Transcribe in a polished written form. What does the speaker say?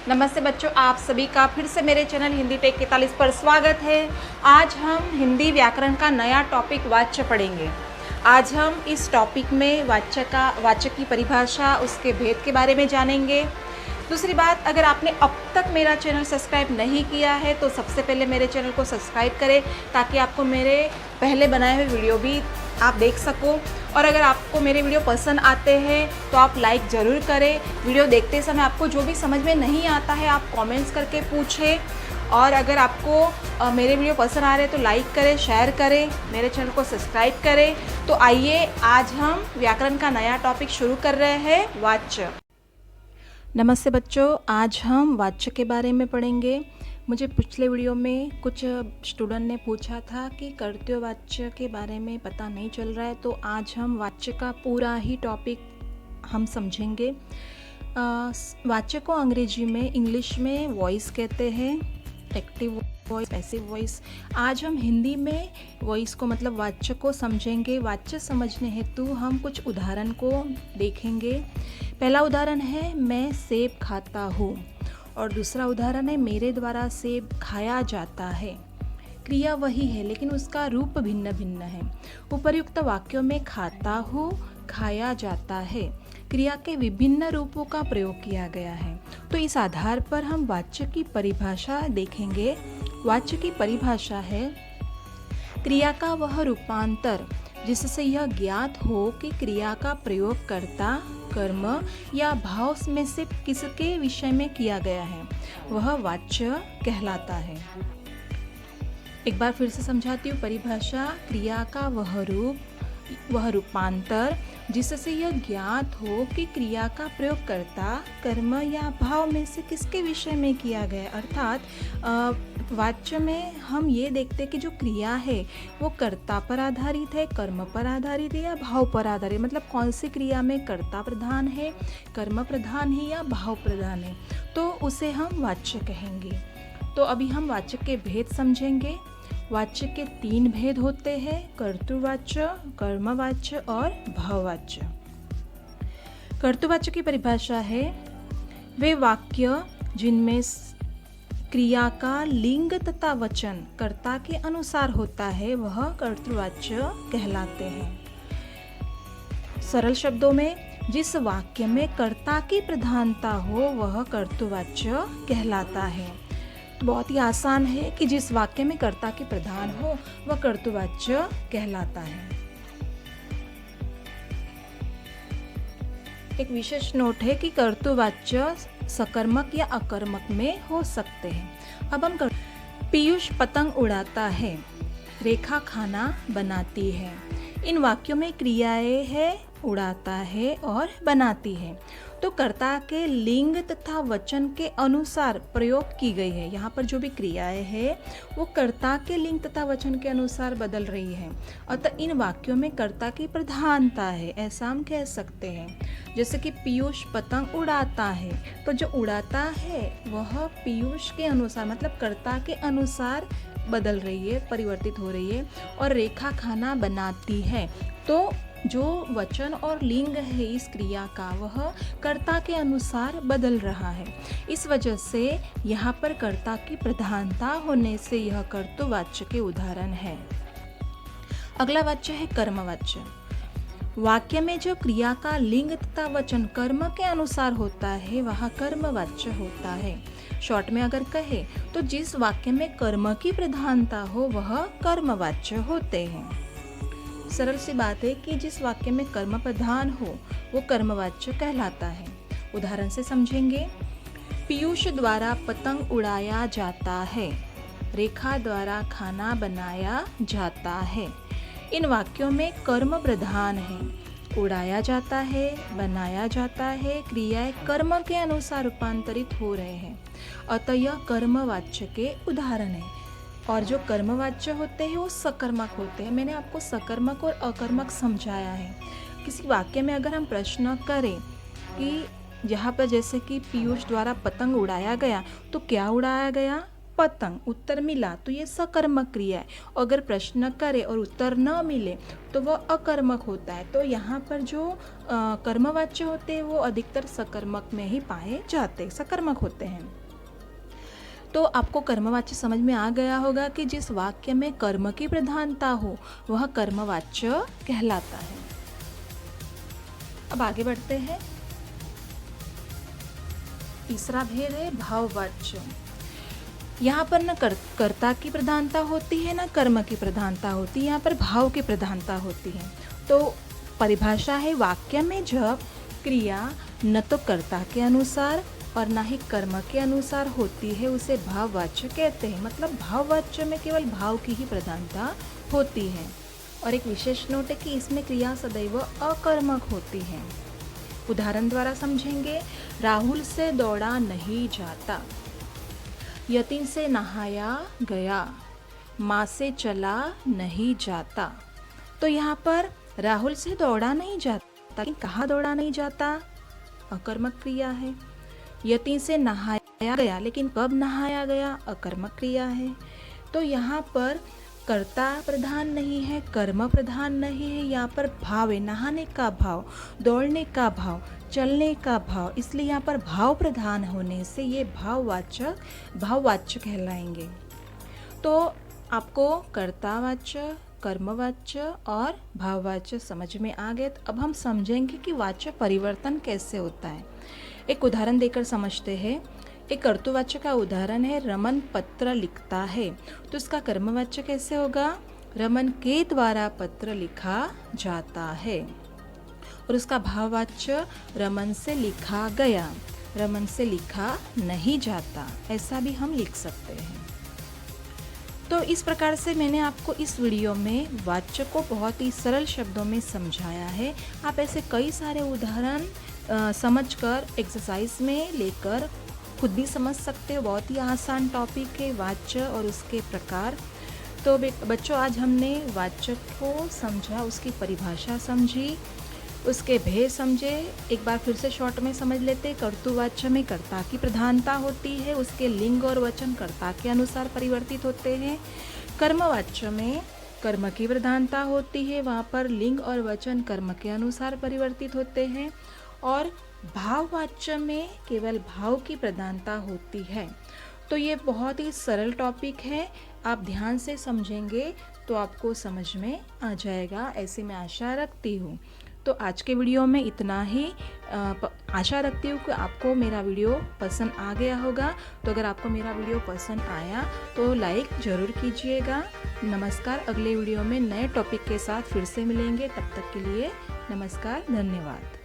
नमस्ते बच्चों, आप सभी का फिर से मेरे चैनल हिंदी टेक 41 पर स्वागत है। आज हम हिंदी व्याकरण का नया टॉपिक वाच्य पढ़ेंगे। आज हम इस टॉपिक में वाच्य की परिभाषा, उसके भेद के बारे में जानेंगे। दूसरी बात, अगर आपने अब तक मेरा चैनल सब्सक्राइब नहीं किया है तो सबसे पहले मेरे चैनल को सब्सक्राइब करें ताकि आपको मेरे पहले बनाए हुए वीडियो भी आप देख सको। और अगर आपको मेरे वीडियो पसंद आते हैं तो आप लाइक ज़रूर करें। वीडियो देखते समय आपको जो भी समझ में नहीं आता है आप कमेंट्स करके पूछें। और अगर आपको मेरे वीडियो पसंद आ रहे हैं तो लाइक करें, शेयर करें, मेरे चैनल को सब्सक्राइब करें। तो आइए आज हम व्याकरण का नया टॉपिक शुरू कर रहे हैं, वाच्य। नमस्ते बच्चों, आज हम वाच्य के बारे में पढ़ेंगे। मुझे पिछले वीडियो में कुछ स्टूडेंट ने पूछा था कि कर्तव्यवाच्य के बारे में पता नहीं चल रहा है, तो आज हम वाच्य का पूरा ही टॉपिक हम समझेंगे। वाच्य को अंग्रेजी में, इंग्लिश में वॉइस कहते हैं, एक्टिव वॉइस, पैसिव वॉइस। आज हम हिंदी में वॉइस को मतलब वाच्य को समझेंगे। वाच्य समझने हेतु हम कुछ उदाहरण को देखेंगे। पहला उदाहरण है मैं सेब खाता हूँ और दूसरा उदाहरण है मेरे द्वारा सेब खाया जाता है। क्रिया वही है लेकिन उसका रूप भिन्न भिन्न है। उपर्युक्त वाक्यों में खाता हूँ, खाया जाता है क्रिया के विभिन्न रूपों का प्रयोग किया गया है। तो इस आधार पर हम वाच्य की परिभाषा देखेंगे। वाच्य की परिभाषा है क्रिया का वह रूपांतर जिससे यह ज्ञात हो कि क्रिया का प्रयोग कर्ता, कर्म या भाव में से किसके विषय में किया गया है, वह वाच्य कहलाता है। एक बार फिर से समझाती हूँ परिभाषा। क्रिया का वह रूपांतर जिससे यह ज्ञात हो कि क्रिया का प्रयोग कर्ता, कर्म या भाव में से किसके विषय में किया गया। अर्थात वाच्य में हम ये देखते हैं कि जो क्रिया है वो कर्ता पर आधारित है, कर्म पर आधारित है या भाव पर आधारित है। मतलब कौन सी क्रिया में कर्ता प्रधान है, कर्म प्रधान है या भाव प्रधान है, तो उसे हम वाच्य कहेंगे। तो अभी हम वाच्य के भेद समझेंगे। वाच्य के 3 भेद होते हैं, कर्तृवाच्य, कर्मवाच्य और भाववाच्य। कर्तृवाच्य की परिभाषा है वे वाक्य जिनमें क्रिया का लिंग तथा वचन कर्ता के अनुसार होता है, वह कर्तृवाच्य कहलाते हैं। सरल शब्दों में, जिस वाक्य में कर्ता की प्रधानता हो वह कर्तृवाच्य कहलाता है। बहुत ही आसान है कि जिस वाक्य में कर्ता की प्रधान हो वह कर्तृवाच्य कहलाता है। एक विशेष नोट है कि कर्तृवाच्य सकर्मक या अकर्मक में हो सकते हैं। अब हम पीयूष पतंग उड़ाता है, रेखा खाना बनाती है। इन वाक्यों में क्रियाएं है उड़ाता है और बनाती है, तो कर्ता के लिंग तथा वचन के अनुसार प्रयोग की गई है। यहाँ पर जो भी क्रियाएं है वो कर्ता के लिंग तथा वचन के अनुसार बदल रही है। अतः इन वाक्यों में कर्ता की प्रधानता है, ऐसा हम कह सकते हैं। जैसे कि पीयूष पतंग उड़ाता है, तो जो उड़ाता है वह पीयूष के अनुसार मतलब कर्ता के अनुसार बदल रही है, परिवर्तित हो रही है। और रेखा खाना बनाती है, तो जो वचन और लिंग है इस क्रिया का वह कर्ता के अनुसार बदल रहा है। इस वजह से यहाँ पर कर्ता की प्रधानता होने से यह कर्तृवाच्य के उदाहरण है। अगला वाच्य है कर्मवाच्य। वाक्य में जो क्रिया का लिंग तथा वचन कर्म के अनुसार होता है वह कर्मवाच्य होता है। शॉर्ट में अगर कहे तो जिस वाक्य में कर्म की प्रधानता हो वह कर्मवाच्य होते हैं। सरल सी बात है कि जिस वाक्य में कर्म प्रधान हो वो कर्मवाच्य कहलाता है। उदाहरण से समझेंगे। पीयूष द्वारा पतंग उड़ाया जाता है, रेखा द्वारा खाना बनाया जाता है। इन वाक्यों में कर्म प्रधान है, उड़ाया जाता है, बनाया जाता है, क्रियाएं कर्म के अनुसार रूपांतरित हो रहे हैं, अतः यह कर्मवाच्य के उदाहरण है। और जो कर्मवाच्य होते हैं वो सकर्मक होते हैं। मैंने आपको सकर्मक और अकर्मक समझाया है। किसी वाक्य में अगर हम प्रश्न करें कि यहाँ पर जैसे कि पीयूष द्वारा पतंग उड़ाया गया, तो क्या उड़ाया गया, पतंग, उत्तर मिला तो ये सकर्मक क्रिया है। अगर प्रश्न करे और उत्तर न मिले तो वह अकर्मक होता है। तो यहाँ पर जो कर्मवाच्य होते हैं वो अधिकतर सकर्मक में ही पाए जाते हैं, सकर्मक होते हैं। तो आपको कर्मवाच्य समझ में आ गया होगा कि जिस वाक्य में कर्म की प्रधानता हो वह कर्मवाच्य कहलाता है। अब आगे बढ़ते हैं। तीसरा भेद है भाववाच्य। यहाँ पर न कर्ता की प्रधानता होती है न कर्म की प्रधानता होती है, यहाँ पर भाव की प्रधानता होती है। तो परिभाषा है, वाक्य में जब क्रिया न तो कर्ता के अनुसार और ना ही कर्म के अनुसार होती है उसे भाववाच्य कहते हैं। मतलब भाववाच्य में केवल भाव की ही प्रधानता होती है। और एक विशेष नोट है कि इसमें क्रिया सदैव अकर्मक होती है। उदाहरण द्वारा समझेंगे। राहुल से दौड़ा नहीं जाता, यतीम से नहाया गया, माँ से चला नहीं जाता। तो यहाँ पर राहुल से दौड़ा नहीं जाता, लेकिन कहाँ दौड़ा नहीं जाता, अकर्मक क्रिया है। यतीम से नहाया गया, लेकिन कब नहाया गया, अकर्मक क्रिया है। तो यहाँ पर कर्ता प्रधान नहीं है, कर्म प्रधान नहीं है, यहाँ पर भाव है, नहाने का भाव, दौड़ने का भाव, चलने का भाव, इसलिए यहाँ पर भाव प्रधान होने से ये भाववाच्य कहलाएंगे। तो आपको कर्तावाच्य, कर्मवाच्य और भाववाच्य समझ में आ गए। तो अब हम समझेंगे कि वाच्य परिवर्तन कैसे होता है। एक उदाहरण देकर समझते हैं। एक कर्तृवाच्य का उदाहरण है, रमन पत्र लिखता है। तो इसका कर्मवाच्य कैसे होगा, रमन के द्वारा पत्र लिखा जाता है। और उसका भाववाच्य, रमन से लिखा गया, रमन से लिखा नहीं जाता, ऐसा भी हम लिख सकते हैं। तो इस प्रकार से मैंने आपको इस वीडियो में वाच्य को बहुत ही सरल शब्दों में समझाया है। आप ऐसे कई सारे उदाहरण समझकर एक्सरसाइज में लेकर खुद भी समझ सकते हो। बहुत ही आसान टॉपिक है वाच्य और उसके प्रकार। तो बच्चों, आज हमने वाच्य को समझा, उसकी परिभाषा समझी, उसके भेद समझे। एक बार फिर से शॉर्ट में समझ लेते। कर्तृवाच्य में कर्ता की प्रधानता होती है, उसके लिंग और वचन कर्ता के अनुसार परिवर्तित होते हैं। कर्मवाच्य में कर्म की प्रधानता होती है, वहाँ पर लिंग और वचन कर्म के अनुसार परिवर्तित होते हैं। और भाववाच्य में केवल भाव की प्रधानता होती है। तो ये बहुत ही सरल टॉपिक है, आप ध्यान से समझेंगे तो आपको समझ में आ जाएगा, ऐसे मैं आशा रखती हूँ। तो आज के वीडियो में इतना ही। आशा रखती हूँ कि आपको मेरा वीडियो पसंद आ गया होगा। तो अगर आपको मेरा वीडियो पसंद आया तो लाइक ज़रूर कीजिएगा। नमस्कार। अगले वीडियो में नए टॉपिक के साथ फिर से मिलेंगे। तब तक के लिए नमस्कार, धन्यवाद।